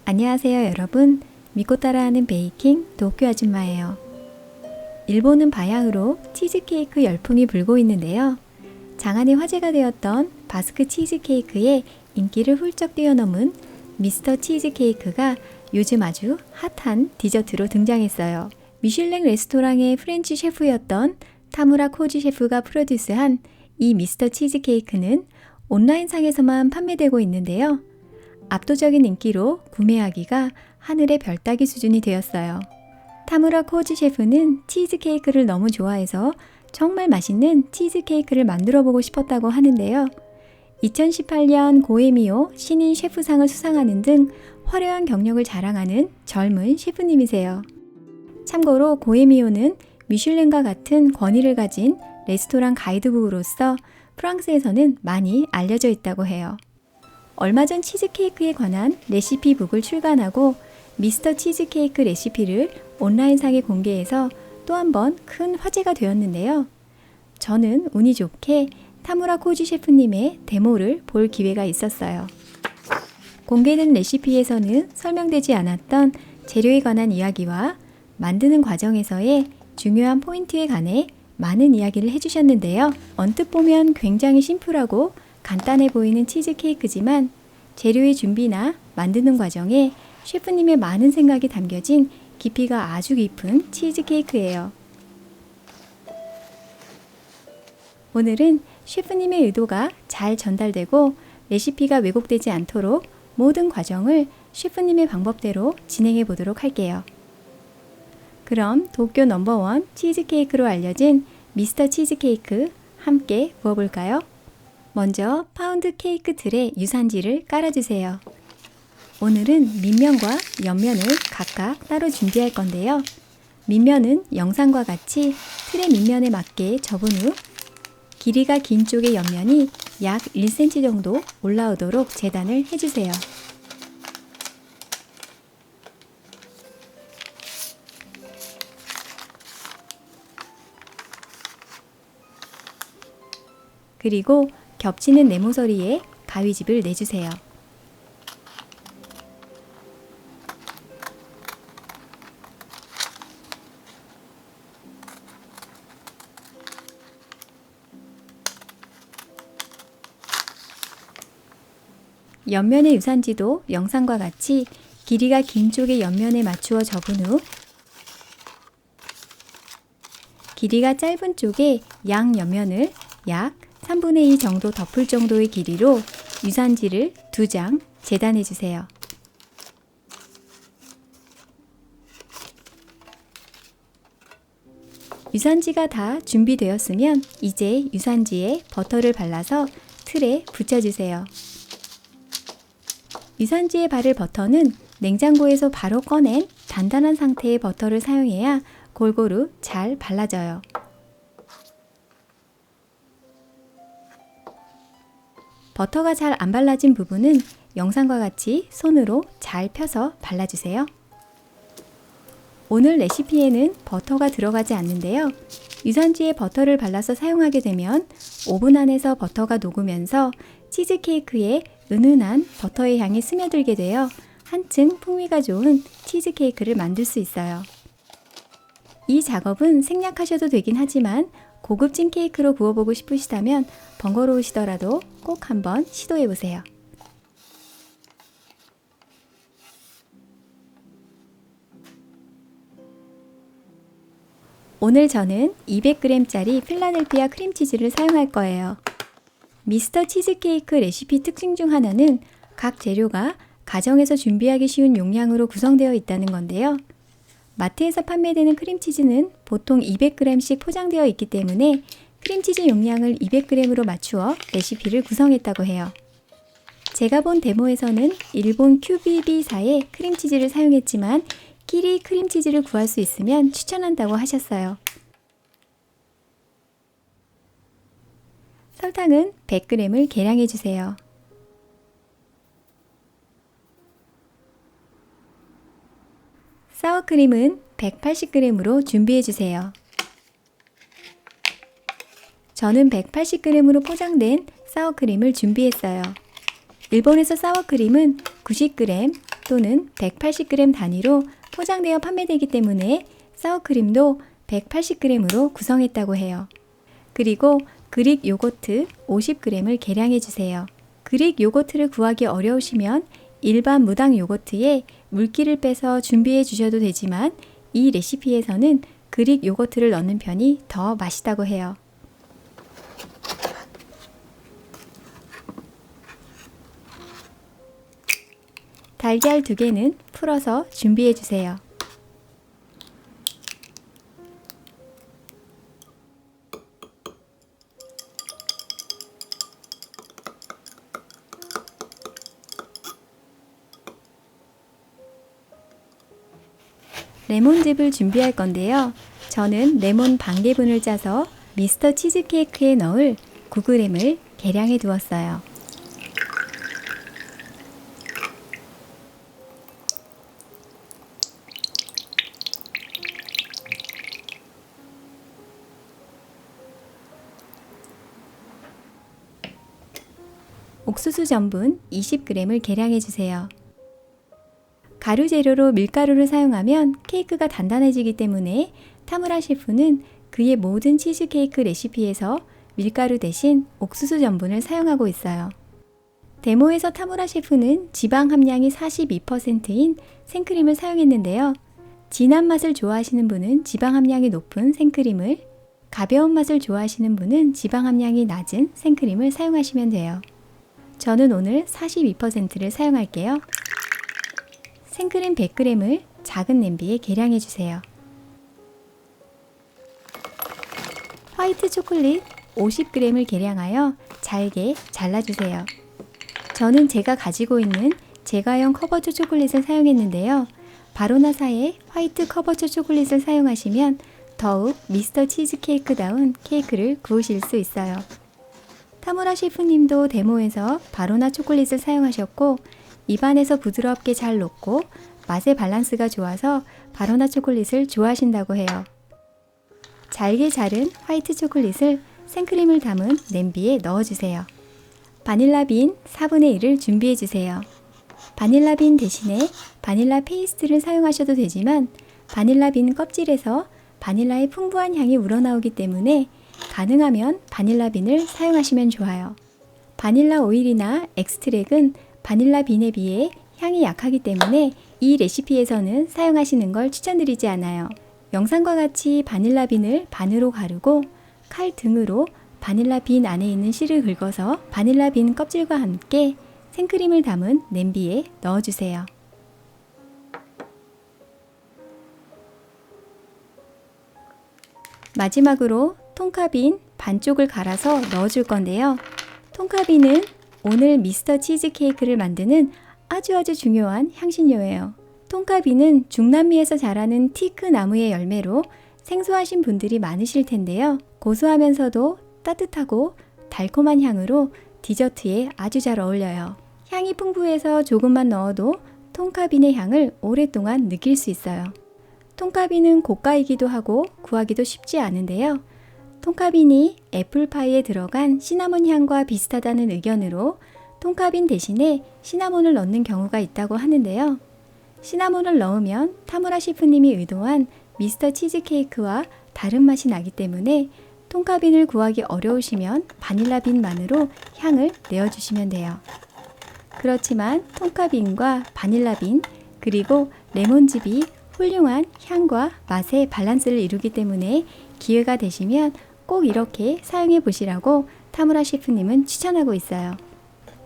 안녕하세요 여러분. 믿고 따라하는 베이킹 도쿄 아줌마예요. 일본은 바야흐로 치즈케이크 열풍이 불고 있는데요. 장안의 화제가 되었던 바스크 치즈케이크의 인기를 훌쩍 뛰어넘은 미스터 치즈케이크가 요즘 아주 핫한 디저트로 등장했어요. 미슐랭 레스토랑의 프렌치 셰프였던 타무라 코지 셰프가 프로듀스한 이 미스터 치즈케이크는 온라인상에서만 판매되고 있는데요. 압도적인 인기로 구매하기가 하늘의 별 따기 수준이 되었어요. 타무라 코지 셰프는 치즈케이크를 너무 좋아해서 정말 맛있는 치즈케이크를 만들어 보고 싶었다고 하는데요. 2018년 고에미오 신인 셰프상을 수상하는 등 화려한 경력을 자랑하는 젊은 셰프님이세요. 참고로 고에미오는 미슐랭과 같은 권위를 가진 레스토랑 가이드북으로서 프랑스에서는 많이 알려져 있다고 해요. 얼마 전 치즈케이크에 관한 레시피북을 출간하고 미스터 치즈케이크 레시피를 온라인상에 공개해서 또 한 번 큰 화제가 되었는데요. 저는 운이 좋게 타무라 코지 셰프님의 데모를 볼 기회가 있었어요. 공개된 레시피에서는 설명되지 않았던 재료에 관한 이야기와 만드는 과정에서의 중요한 포인트에 관해 많은 이야기를 해주셨는데요. 언뜻 보면 굉장히 심플하고 간단해 보이는 치즈케이크지만 재료의 준비나 만드는 과정에 셰프님의 많은 생각이 담겨진 깊이가 아주 깊은 치즈케이크예요. 오늘은 셰프님의 의도가 잘 전달되고 레시피가 왜곡되지 않도록 모든 과정을 셰프님의 방법대로 진행해 보도록 할게요. 그럼 도쿄 넘버원 치즈케이크로 알려진 미스터 치즈케이크 함께 구워볼까요? 먼저 파운드 케이크 틀에 유산지를 깔아주세요. 오늘은 밑면과 옆면을 각각 따로 준비할 건데요. 밑면은 영상과 같이 틀의 밑면에 맞게 접은 후 길이가 긴 쪽의 옆면이 약 1cm 정도 올라오도록 재단을 해주세요. 그리고 겹치는 네모서리에 가위집을 내주세요. 옆면의 유산지도 영상과 같이 길이가 긴 쪽의 옆면에 맞추어 접은 후 길이가 짧은 쪽의 양 옆면을 약 3분의 2 정도 덮을 정도의 길이로 유산지를 2장 재단해 주세요. 유산지가 다 준비되었으면 이제 유산지에 버터를 발라서 틀에 붙여주세요. 유산지에 바를 버터는 냉장고에서 바로 꺼낸 단단한 상태의 버터를 사용해야 골고루 잘 발라져요. 버터가 잘 안 발라진 부분은 영상과 같이 손으로 잘 펴서 발라주세요. 오늘 레시피에는 버터가 들어가지 않는데요. 유산지에 버터를 발라서 사용하게 되면 오븐 안에서 버터가 녹으면서 치즈케이크에 은은한 버터의 향이 스며들게 되어 한층 풍미가 좋은 치즈케이크를 만들 수 있어요. 이 작업은 생략하셔도 되긴 하지만 고급진 케이크로 구워보고 싶으시다면 번거로우시더라도 꼭 한번 시도해보세요. 오늘 저는 200g짜리 필라델피아 크림치즈를 사용할 거예요. 미스터 치즈케이크 레시피 특징 중 하나는 각 재료가 가정에서 준비하기 쉬운 용량으로 구성되어 있다는 건데요. 마트에서 판매되는 크림치즈는 보통 200g씩 포장되어 있기 때문에 크림치즈 용량을 200g으로 맞추어 레시피를 구성했다고 해요. 제가 본 데모에서는 일본 QBB사의 크림치즈를 사용했지만 끼리 크림치즈를 구할 수 있으면 추천한다고 하셨어요. 설탕은 100g을 계량해 주세요. 사워크림은 180g으로 준비해 주세요. 저는 180g으로 포장된 사워크림을 준비했어요. 일본에서 사워크림은 90g, 또는 180g 단위로 포장되어 판매되기 때문에 사워크림도 180g으로 구성했다고 해요. 그리고 그릭 요거트 50g을 계량해 주세요. 그릭 요거트를 구하기 어려우시면 일반 무당 요거트에 물기를 빼서 준비해 주셔도 되지만 이 레시피에서는 그릭 요거트를 넣는 편이 더 맛있다고 해요. 달걀 2개는 풀어서 준비해 주세요. 레몬즙을 준비할 건데요. 저는 레몬 반 개분을 짜서 미스터 치즈케이크에 넣을 9g을 계량해 두었어요. 옥수수 전분 20g을 계량해 주세요. 가루 재료로 밀가루를 사용하면 케이크가 단단해지기 때문에 타무라 셰프는 그의 모든 치즈케이크 레시피에서 밀가루 대신 옥수수 전분을 사용하고 있어요. 데모에서 타무라 셰프는 지방 함량이 42%인 생크림을 사용했는데요. 진한 맛을 좋아하시는 분은 지방 함량이 높은 생크림을, 가벼운 맛을 좋아하시는 분은 지방 함량이 낮은 생크림을 사용하시면 돼요. 저는 오늘 42%를 사용할게요. 생크림 100g을 작은 냄비에 계량해 주세요. 화이트 초콜릿 50g을 계량하여 잘게 잘라주세요. 저는 제가 가지고 있는 제과형 커버처 초콜릿을 사용했는데요. 바로나사의 화이트 커버처 초콜릿을 사용하시면 더욱 미스터 치즈케이크다운 케이크를 구우실 수 있어요. 타무라 셰프님도 데모에서 바로나 초콜릿을 사용하셨고 입안에서 부드럽게 잘 녹고 맛의 밸런스가 좋아서 바로나 초콜릿을 좋아하신다고 해요. 잘게 자른 화이트 초콜릿을 생크림을 담은 냄비에 넣어주세요. 바닐라 빈 4분의 1을 준비해주세요. 바닐라 빈 대신에 바닐라 페이스트를 사용하셔도 되지만 바닐라 빈 껍질에서 바닐라의 풍부한 향이 우러나오기 때문에 가능하면 바닐라 빈을 사용하시면 좋아요. 바닐라 오일이나 엑스트랙은 바닐라 빈에 비해 향이 약하기 때문에 이 레시피에서는 사용하시는 걸 추천드리지 않아요. 영상과 같이 바닐라 빈을 반으로 가르고 칼 등으로 바닐라 빈 안에 있는 실을 긁어서 바닐라 빈 껍질과 함께 생크림을 담은 냄비에 넣어주세요. 마지막으로 통카빈 반쪽을 갈아서 넣어줄 건데요. 통카빈은 오늘 미스터 치즈케이크를 만드는 아주 중요한 향신료예요. 통카빈은 중남미에서 자라는 티크 나무의 열매로 생소하신 분들이 많으실 텐데요. 고소하면서도 따뜻하고 달콤한 향으로 디저트에 아주 잘 어울려요. 향이 풍부해서 조금만 넣어도 통카빈의 향을 오랫동안 느낄 수 있어요. 통카빈은 고가이기도 하고 구하기도 쉽지 않은데요. 통카빈이 애플파이에 들어간 시나몬 향과 비슷하다는 의견으로 통카빈 대신에 시나몬을 넣는 경우가 있다고 하는데요. 시나몬을 넣으면 타무라 셰프님이 의도한 미스터 치즈케이크와 다른 맛이 나기 때문에 통카빈을 구하기 어려우시면 바닐라 빈만으로 향을 내어주시면 돼요. 그렇지만 통카빈과 바닐라 빈 그리고 레몬즙이 훌륭한 향과 맛의 밸런스를 이루기 때문에 기회가 되시면 꼭 이렇게 사용해 보시라고 타무라 셰프님은 추천하고 있어요.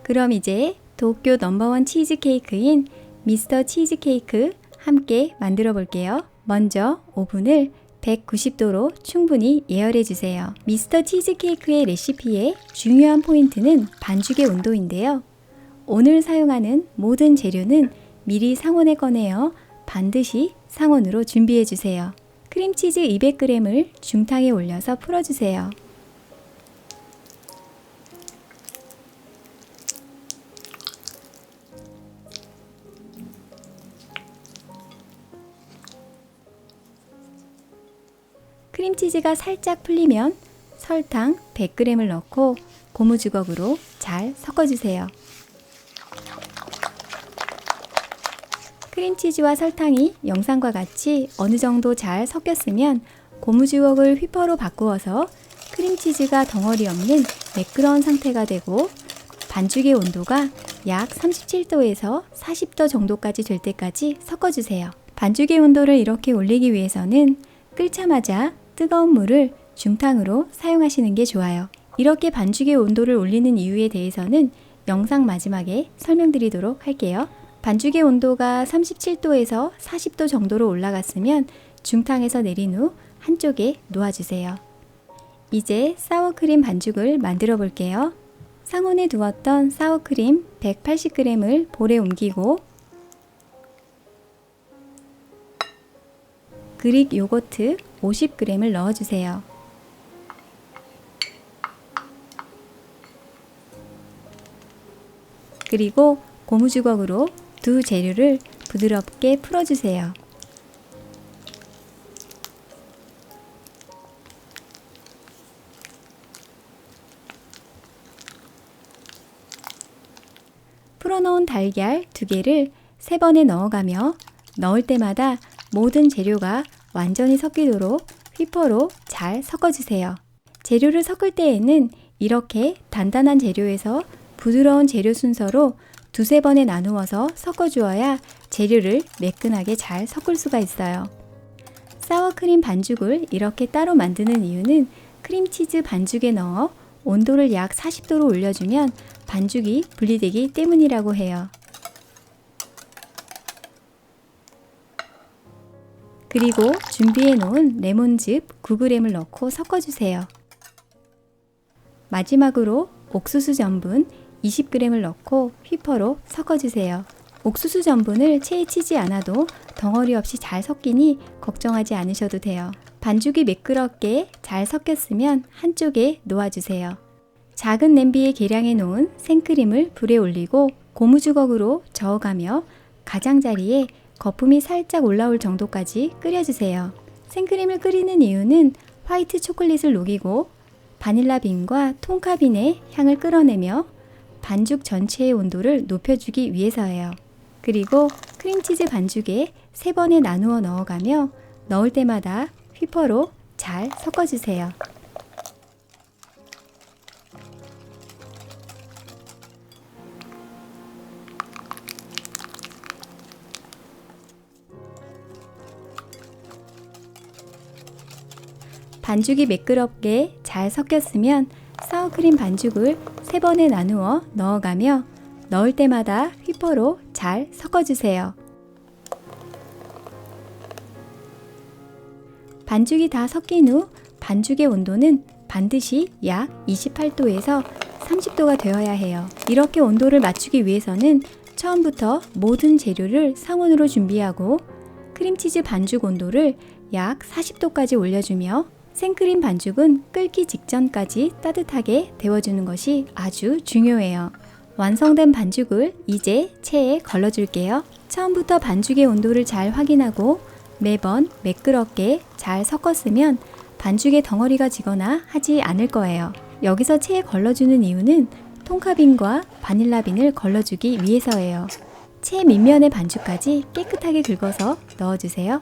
그럼 이제 도쿄 넘버원 치즈케이크인 미스터 치즈케이크 함께 만들어 볼게요. 먼저 오븐을 190도로 충분히 예열해 주세요. 미스터 치즈케이크의 레시피의 중요한 포인트는 반죽의 온도인데요. 오늘 사용하는 모든 재료는 미리 상온에 꺼내어 반드시 상온으로 준비해 주세요. 크림치즈 200g을 중탕에 올려서 풀어주세요. 크림치즈가 살짝 풀리면 설탕 100g을 넣고 고무주걱으로 잘 섞어주세요. 크림치즈와 설탕이 영상과 같이 어느 정도 잘 섞였으면 고무주걱을 휘퍼로 바꾸어서 크림치즈가 덩어리 없는 매끄러운 상태가 되고 반죽의 온도가 약 37도에서 40도 정도까지 될 때까지 섞어주세요. 반죽의 온도를 이렇게 올리기 위해서는 끓자마자 뜨거운 물을 중탕으로 사용하시는 게 좋아요. 이렇게 반죽의 온도를 올리는 이유에 대해서는 영상 마지막에 설명드리도록 할게요. 반죽의 온도가 37도에서 40도 정도로 올라갔으면 중탕에서 내린 후 한쪽에 놓아주세요. 이제 사워크림 반죽을 만들어 볼게요. 상온에 두었던 사워크림 180g을 볼에 옮기고 그릭 요거트 50g을 넣어주세요. 그리고 고무주걱으로 두 재료를 부드럽게 풀어주세요. 풀어놓은 달걀 2개를 3번에 넣어가며 넣을 때마다 모든 재료가 완전히 섞이도록 휘퍼로 잘 섞어주세요. 재료를 섞을 때에는 이렇게 단단한 재료에서 부드러운 재료 순서로 2~3번에 나누어서 섞어주어야 재료를 매끈하게 잘 섞을 수가 있어요. 사워크림 반죽을 이렇게 따로 만드는 이유는 크림치즈 반죽에 넣어 온도를 약 40도로 올려주면 반죽이 분리되기 때문이라고 해요. 그리고 준비해 놓은 레몬즙 9g을 넣고 섞어주세요. 마지막으로 옥수수 전분 20g을 넣고 휘퍼로 섞어주세요. 옥수수 전분을 체에 치지 않아도 덩어리 없이 잘 섞이니 걱정하지 않으셔도 돼요. 반죽이 매끄럽게 잘 섞였으면 한쪽에 놓아주세요. 작은 냄비에 계량해 놓은 생크림을 불에 올리고 고무주걱으로 저어가며 가장자리에 거품이 살짝 올라올 정도까지 끓여주세요. 생크림을 끓이는 이유는 화이트 초콜릿을 녹이고 바닐라 빈과 톤카빈의 향을 끌어내며 반죽 전체의 온도를 높여주기 위해서예요. 그리고 크림치즈 반죽에 3번에 나누어 넣어가며 넣을 때마다 휘퍼로 잘 섞어주세요. 반죽이 매끄럽게 잘 섞였으면 사워크림 반죽을 3번에 나누어 넣어가며 넣을 때마다 휘퍼로 잘 섞어주세요. 반죽이 다 섞인 후 반죽의 온도는 반드시 약 28도에서 30도가 되어야 해요. 이렇게 온도를 맞추기 위해서는 처음부터 모든 재료를 상온으로 준비하고 크림치즈 반죽 온도를 약 40도까지 올려주며 생크림 반죽은 끓기 직전까지 따뜻하게 데워주는 것이 아주 중요해요. 완성된 반죽을 이제 체에 걸러줄게요. 처음부터 반죽의 온도를 잘 확인하고 매번 매끄럽게 잘 섞었으면 반죽에 덩어리가 지거나 하지 않을 거예요. 여기서 체에 걸러주는 이유는 톤카빈과 바닐라빈을 걸러주기 위해서예요. 체 밑면의 반죽까지 깨끗하게 긁어서 넣어주세요.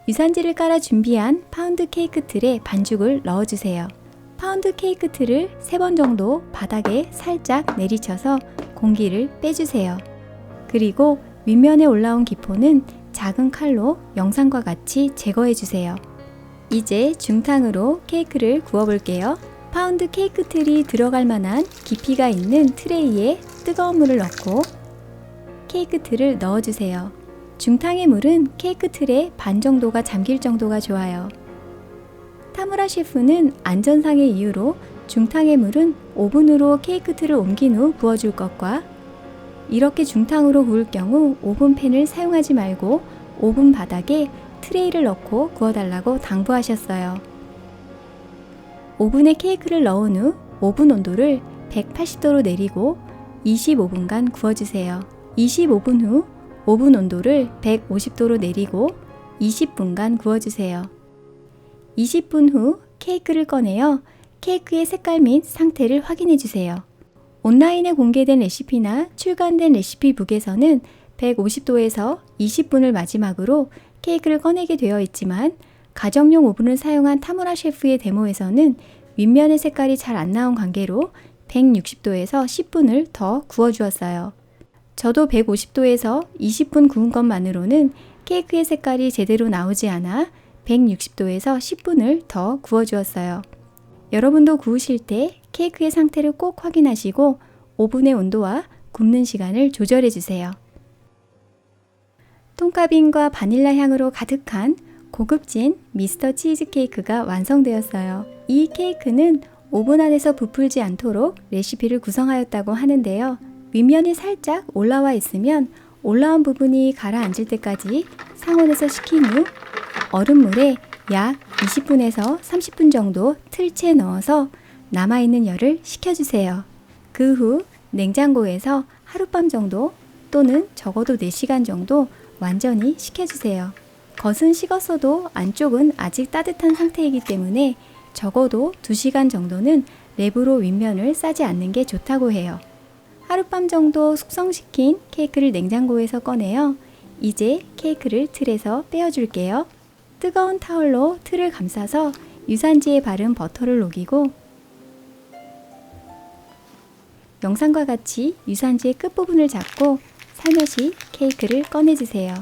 유산지를 깔아 준비한 파운드 케이크 틀에 반죽을 넣어주세요. 파운드 케이크 틀을 3번 정도 바닥에 살짝 내리쳐서 공기를 빼주세요. 그리고 윗면에 올라온 기포는 작은 칼로 영상과 같이 제거해주세요. 이제 중탕으로 케이크를 구워볼게요. 파운드 케이크 틀이 들어갈 만한 깊이가 있는 트레이에 뜨거운 물을 넣고 케이크 틀을 넣어주세요. 중탕의 물은 케이크 틀의 반 정도가 잠길 정도가 좋아요. 타무라 셰프는 안전상의 이유로 중탕의 물은 오븐으로 케이크 틀을 옮긴 후 부어줄 것과 이렇게 중탕으로 구울 경우 오븐팬을 사용하지 말고 오븐 바닥에 트레이를 넣고 구워달라고 당부하셨어요. 오븐에 케이크를 넣은 후 오븐 온도를 180도로 내리고 25분간 구워주세요. 25분 후 오븐 온도를 150도로 내리고 20분간 구워주세요. 20분 후 케이크를 꺼내어 케이크의 색깔 및 상태를 확인해주세요. 온라인에 공개된 레시피나 출간된 레시피북에서는 150도에서 20분을 마지막으로 케이크를 꺼내게 되어 있지만 가정용 오븐을 사용한 타무라 셰프의 데모에서는 윗면의 색깔이 잘 안 나온 관계로 160도에서 10분을 더 구워주었어요. 저도 150도에서 20분 구운 것만으로는 케이크의 색깔이 제대로 나오지 않아 160도에서 10분을 더 구워주었어요. 여러분도 구우실 때 케이크의 상태를 꼭 확인하시고 오븐의 온도와 굽는 시간을 조절해 주세요. 톰카빈과 바닐라 향으로 가득한 고급진 미스터 치즈케이크가 완성되었어요. 이 케이크는 오븐 안에서 부풀지 않도록 레시피를 구성하였다고 하는데요. 윗면이 살짝 올라와 있으면 올라온 부분이 가라앉을 때까지 상온에서 식힌 후 얼음물에 약 20분에서 30분 정도 틀채 넣어서 남아있는 열을 식혀주세요. 그 후 냉장고에서 하룻밤 정도 또는 적어도 4시간 정도 완전히 식혀주세요. 겉은 식었어도 안쪽은 아직 따뜻한 상태이기 때문에 적어도 2시간 정도는 랩으로 윗면을 싸지 않는 게 좋다고 해요. 하룻밤 정도 숙성시킨 케이크를 냉장고에서 꺼내어 이제 케이크를 틀에서 떼어줄게요. 뜨거운 타올로 틀을 감싸서 유산지에 바른 버터를 녹이고 영상과 같이 유산지의 끝부분을 잡고 살며시 케이크를 꺼내주세요.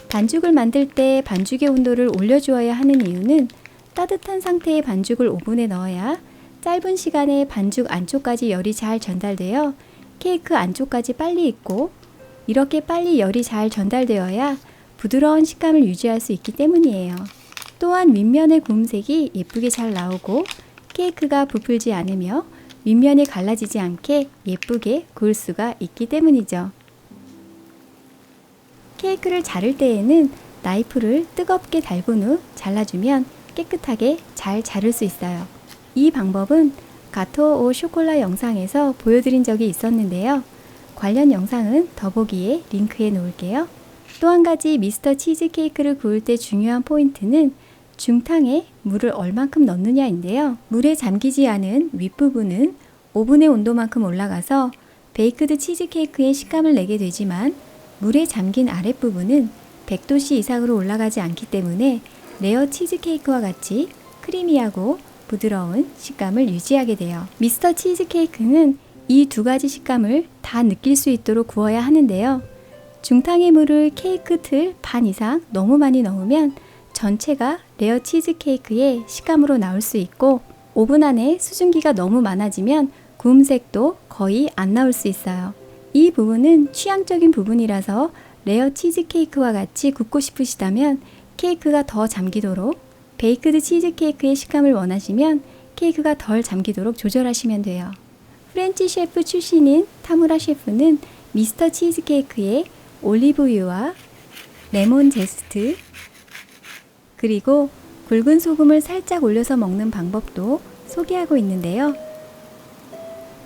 반죽을 만들 때 반죽의 온도를 올려주어야 하는 이유는 따뜻한 상태의 반죽을 오븐에 넣어야 짧은 시간에 반죽 안쪽까지 열이 잘 전달되어 케이크 안쪽까지 빨리 익고 이렇게 빨리 열이 잘 전달되어야 부드러운 식감을 유지할 수 있기 때문이에요. 또한 윗면의 구움색이 예쁘게 잘 나오고 케이크가 부풀지 않으며 윗면이 갈라지지 않게 예쁘게 구울 수가 있기 때문이죠. 케이크를 자를 때에는 나이프를 뜨겁게 달군 후 잘라주면 깨끗하게 잘 자를 수 있어요. 이 방법은 가토 오 쇼콜라 영상에서 보여드린 적이 있었는데요. 관련 영상은 더보기에 링크해 놓을게요. 또 한 가지 미스터 치즈케이크를 구울 때 중요한 포인트는 중탕에 물을 얼만큼 넣느냐인데요. 물에 잠기지 않은 윗부분은 오븐의 온도만큼 올라가서 베이크드 치즈케이크의 식감을 내게 되지만 물에 잠긴 아랫부분은 100도씨 이상으로 올라가지 않기 때문에 레어 치즈케이크와 같이 크리미하고 부드러운 식감을 유지하게 돼요. 미스터 치즈케이크는 이 두 가지 식감을 다 느낄 수 있도록 구워야 하는데요. 중탕의 물을 케이크 틀 반 이상 너무 많이 넣으면 전체가 레어 치즈케이크의 식감으로 나올 수 있고 오븐 안에 수증기가 너무 많아지면 구움색도 거의 안 나올 수 있어요. 이 부분은 취향적인 부분이라서 레어 치즈케이크와 같이 굽고 싶으시다면 케이크가 더 잠기도록 베이크드 치즈케이크의 식감을 원하시면 케이크가 덜 잠기도록 조절하시면 돼요. 프렌치 셰프 출신인 타무라 셰프는 미스터 치즈케이크에 올리브유와 레몬 제스트 그리고 굵은 소금을 살짝 올려서 먹는 방법도 소개하고 있는데요.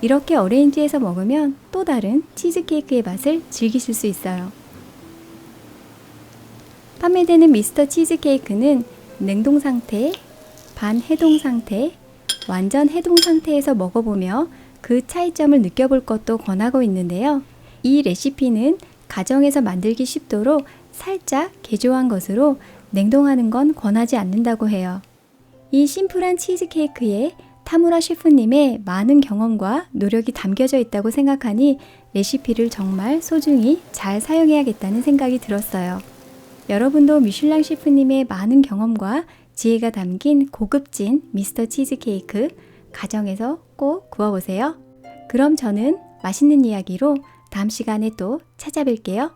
이렇게 어레인지해서 먹으면 또 다른 치즈케이크의 맛을 즐기실 수 있어요. 판매되는 미스터 치즈케이크는 냉동 상태, 반해동 상태, 완전 해동 상태에서 먹어보며 그 차이점을 느껴볼 것도 권하고 있는데요. 이 레시피는 가정에서 만들기 쉽도록 살짝 개조한 것으로 냉동하는 건 권하지 않는다고 해요. 이 심플한 치즈케이크에 타무라 셰프님의 많은 경험과 노력이 담겨져 있다고 생각하니 레시피를 정말 소중히 잘 사용해야겠다는 생각이 들었어요. 여러분도 미슐랭 셰프님의 많은 경험과 지혜가 담긴 고급진 미스터 치즈케이크 가정에서 꼭 구워보세요. 그럼 저는 맛있는 이야기로 다음 시간에 또 찾아뵐게요.